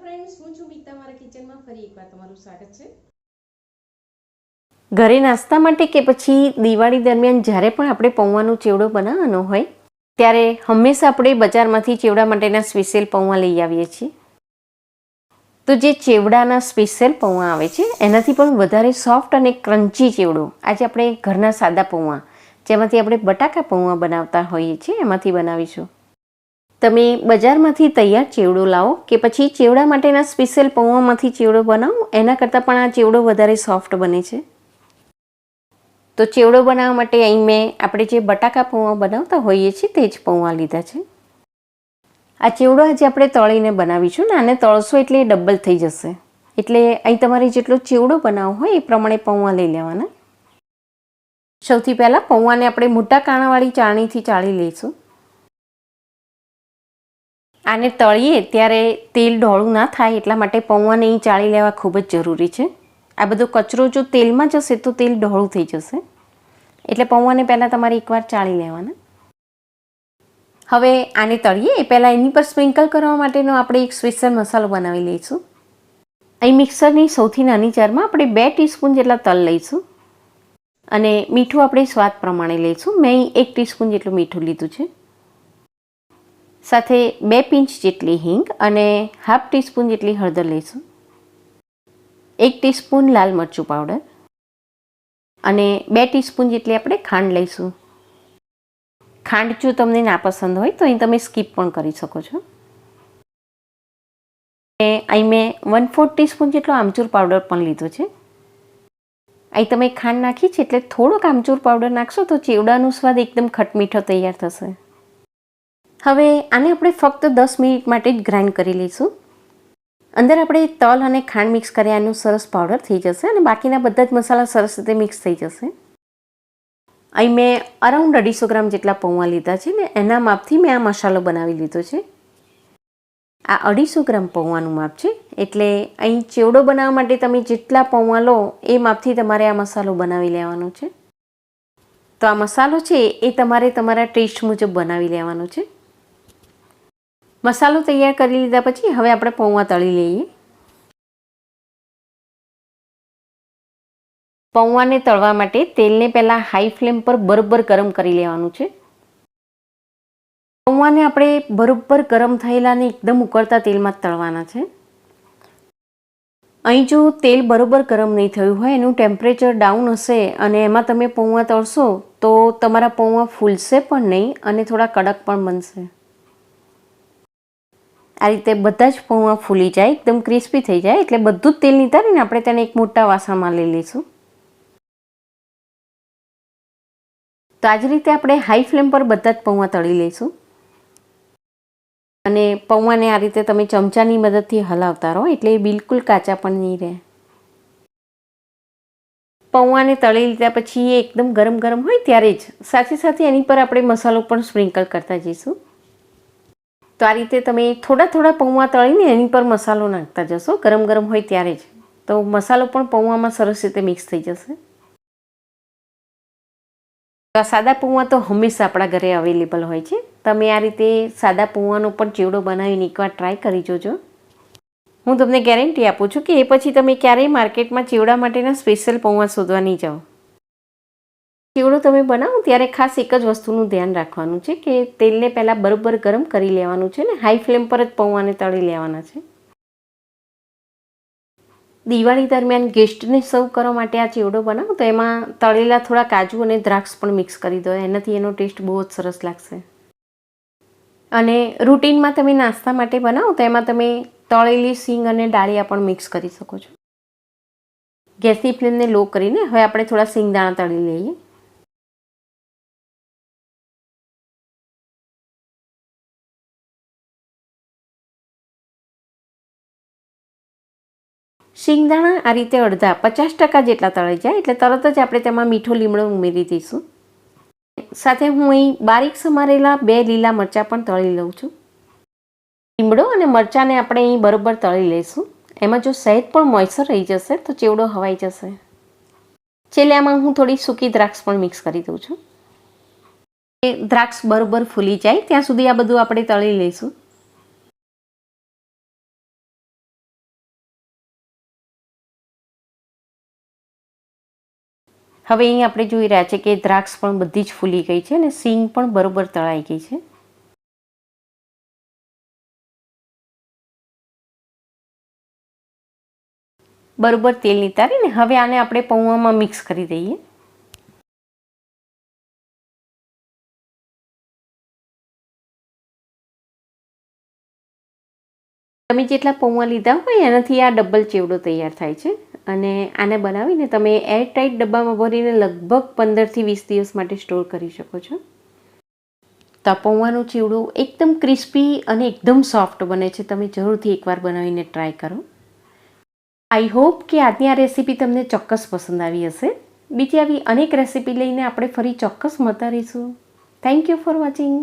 Friends, હું છું મીતા, મારા કિચનમાં ફરી એકવાર તમારું સ્વાગત છે। ઘરે નાસ્તા માટે કે પછી દિવાળી દરમિયાન જ્યારે પણ આપણે પૌવાનો ચેવડો બનાવવાનો હોય ત્યારે હંમેશા આપણે બજારમાંથી ચેવડા માટેના સ્પેશિયલ પૌવા લઈ આવીએ છીએ। તો જે ચેવડાના સ્પેશિયલ પૌવા આવે છે એનાથી પણ વધારે સોફ્ટ અને ક્રન્ચી ચેવડો આજે આપણે ઘરના સાદા પૌવા, જેમાંથી આપણે બટાકા પૌવા બનાવતા હોઈએ છીએ, એમાંથી બનાવીશું। તમે બજારમાંથી તૈયાર ચેવડો લાવો કે પછી ચેવડા માટેના સ્પેશિયલ પૌવામાંથી ચેવડો બનાવો, એના કરતાં પણ આ ચેવડો વધારે સોફ્ટ બને છે। તો ચેવડો બનાવવા માટે અહીં મેં આપણે જે બટાકા પૌવા બનાવતા હોઈએ છીએ તે જ પૌવા લીધા છે। આ ચેવડો આજે આપણે તળીને બનાવીશું ને આને તળશો એટલે ડબલ થઈ જશે, એટલે અહીં તમારે જેટલો ચેવડો બનાવવો હોય એ પ્રમાણે પૌવા લઈ લેવાના। સૌથી પહેલાં પૌવાને આપણે મોટા કાણાવાળી ચાળણીથી ચાળી લઈશું। આને તળીએ ત્યારે તેલ ઢોળું ના થાય એટલા માટે પૌવાને અહીં ચાળી લેવા ખૂબ જ જરૂરી છે। આ બધો કચરો જો તેલમાં જશે તો તેલ ઢોળું થઈ જશે, એટલે પૌવાને પહેલાં તમારે એકવાર ચાળી લેવાના। હવે આને તળીએ એ પહેલાં એની પર સ્પ્રિંકલ કરવા માટેનો આપણે એક સ્પેશિયલ મસાલો બનાવી લઈશું। અહીં મિક્સરની સૌથી નાની જારમાં આપણે 2 ટીસ્પૂન જેટલા તલ લઈશું અને મીઠું આપણે સ્વાદ પ્રમાણે લઈશું। મેં અહીં 1 ટીસ્પૂન જેટલું મીઠું લીધું છે, સાથે 2 પિંચ જેટલી હિંગ અને હાફ ટીસ્પૂન જેટલી હળદર લઈશું, 1 ટીસ્પૂન લાલ મરચું પાવડર અને 2 ટીસ્પૂન જેટલી આપણે ખાંડ લઈશું। ખાંડ જો તમને નાપસંદ હોય તો અહીં તમે સ્કીપ પણ કરી શકો છો। અહીં મેં 1/4 ટીસ્પૂન જેટલો આમચૂર પાવડર પણ લીધો છે। અહીં તમે ખાંડ નાખી છે એટલે થોડોક આમચૂર પાવડર નાખશો તો ચેવડાનો સ્વાદ એકદમ ખટમીઠો તૈયાર થશે। હવે આને આપણે ફક્ત 10 મિનિટ માટે જ ગ્રાઇન્ડ કરી લઈશું। અંદર આપણે તલ અને ખાંડ મિક્સ કર્યા એનું સરસ પાવડર થઈ જશે અને બાકીના બધા જ મસાલા સરસ રીતે મિક્સ થઈ જશે। અહીં મેં અરાઉન્ડ 250 ગ્રામ જેટલા પૌવા લીધા છે ને એના માપથી મેં આ મસાલો બનાવી લીધો છે। આ 250 ગ્રામ પૌવાનું માપ છે, એટલે અહીં ચેવડો બનાવવા માટે તમે જેટલા પૌવા લો એ માપથી તમારે આ મસાલો બનાવી લેવાનો છે। તો આ મસાલો છે એ તમારે તમારા ટેસ્ટ મુજબ બનાવી લેવાનો છે। મસાલો તૈયાર કરી લીધા પછી હવે આપણે પૌવા તળી લઈએ। પૌવાને તળવા માટે તેલને પહેલાં હાઈ ફ્લેમ પર બરોબર ગરમ કરી લેવાનું છે। પૌવાને આપણે બરોબર ગરમ થયેલા ને એકદમ ઉકળતા તેલમાં જ તળવાના છે। અહીં જો તેલ બરોબર ગરમ નહીં થયું હોય, એનું ટેમ્પરેચર ડાઉન હશે અને એમાં તમે પૌવા તળશો તો તમારા પૌવા ફૂલશે પણ નહીં અને થોડા કડક પણ બનશે। આ રીતે બધા જ પૌવા ફૂલી જાય, એકદમ ક્રિસ્પી થઈ જાય એટલે બધું જ તેલ નીતારીને આપણે તેને એક મોટા વાસણમાં લઈ લઈશું। તો આ જ રીતે આપણે હાઈ ફ્લેમ પર બધા જ પૌવા તળી લઈશું અને પૌવાને આ રીતે તમે ચમચાની મદદથી હલાવતા રહો એટલે એ બિલકુલ કાચા પણ નહીં રહે। પૌવાને તળી લીધા પછી એ એકદમ ગરમ ગરમ હોય ત્યારે જ સાથે સાથે એની પર આપણે મસાલો પણ સ્પ્રિંકલ કરતા જઈશું। તો આ રીતે તમે થોડા થોડા પૌવા તળીને એની પર મસાલો નાખતા જશો ગરમ ગરમ હોય ત્યારે જ, તો મસાલો પણ પૌવામાં સરસ રીતે મિક્સ થઈ જશે। આ સાદા પૌવા તો હંમેશા આપણા ઘરે અવેલેબલ હોય છે। તમે આ રીતે સાદા પૌવાનો પણ ચેવડો બનાવીને એકવાર ટ્રાય કરી જોજો। હું તમને ગેરંટી આપું છું કે એ પછી તમે ક્યારેય માર્કેટમાં ચેવડા માટેના સ્પેશિયલ પૌવા શોધવા નહીં જાઓ। ચેવડો તમે બનાવો ત્યારે ખાસ એક જ વસ્તુનું ધ્યાન રાખવાનું છે કે તેલને પહેલાં બરોબર ગરમ કરી લેવાનું છે ને હાઈ ફ્લેમ પર જ પૌવાને તળી લેવાના છે। દિવાળી દરમિયાન ગેસ્ટને સર્વ કરવા માટે આ ચેવડો બનાવો તો એમાં તળેલા થોડા કાજુ અને દ્રાક્ષ પણ મિક્સ કરી દો, એનાથી એનો ટેસ્ટ બહુ જ સરસ લાગશે। અને રૂટીનમાં તમે નાસ્તા માટે બનાવો તો એમાં તમે તળેલી સિંગ અને ડાળિયા પણ મિક્સ કરી શકો છો। ગેસની ફ્લેમને લો કરીને હવે આપણે થોડા સિંગદાણા તળી લઈએ। સિંગદાણા આ રીતે અડધા 50% જેટલા તળાઈ જાય એટલે તરત જ આપણે તેમાં મીઠો લીમડો ઉમેરી દઈશું। સાથે હું અહીં બારીક સમારેલા 2 લીલા મરચાં પણ તળી લઉં છું। લીમડો અને મરચાંને આપણે અહીં બરોબર તળી લઈશું। એમાં જો સહેજ પણ મોઇસ્ચર રહી જશે તો ચેવડો હવાઈ જશે। છેલ્લે આમાં હું થોડી સૂકી દ્રાક્ષ પણ મિક્સ કરી દઉં છું। દ્રાક્ષ બરોબર ફૂલી જાય ત્યાં સુધી આ બધું આપણે તળી લઈશું। હવે અહીં આપણે જોઈ રહ્યા છે કે દ્રાક્ષ પણ બધી જ ફૂલી ગઈ છે અને સીંગ પણ બરોબર તળાઈ ગઈ છે. બરોબર તેલ નિતારીને હવે આને આપણે પૌવામાં મિક્સ કરી દઈએ. તમે જેટલા પૌવા લીધા હોય એનાથી આ ડબલ ચેવડો તૈયાર થાય છે. અને આને બનાવીને તમે એરટાઇટ ડબ્બામાં ભરીને લગભગ 15થી 20 દિવસ માટે સ્ટોર કરી શકો છો. તો આ પૌવાનો ચેવડો એકદમ ક્રિસ્પી અને એકદમ સોફ્ટ બને છે. તમે જરૂરથી એકવાર બનાવીને ટ્રાય કરો. આઈ હોપ કે આજની આ રેસીપી તમને ચોક્કસ પસંદ આવી હશે. બીજી આવી અનેક રેસીપી લઈને આપણે ફરી ચોક્કસ મળતા રહીશું. Thank you for watching.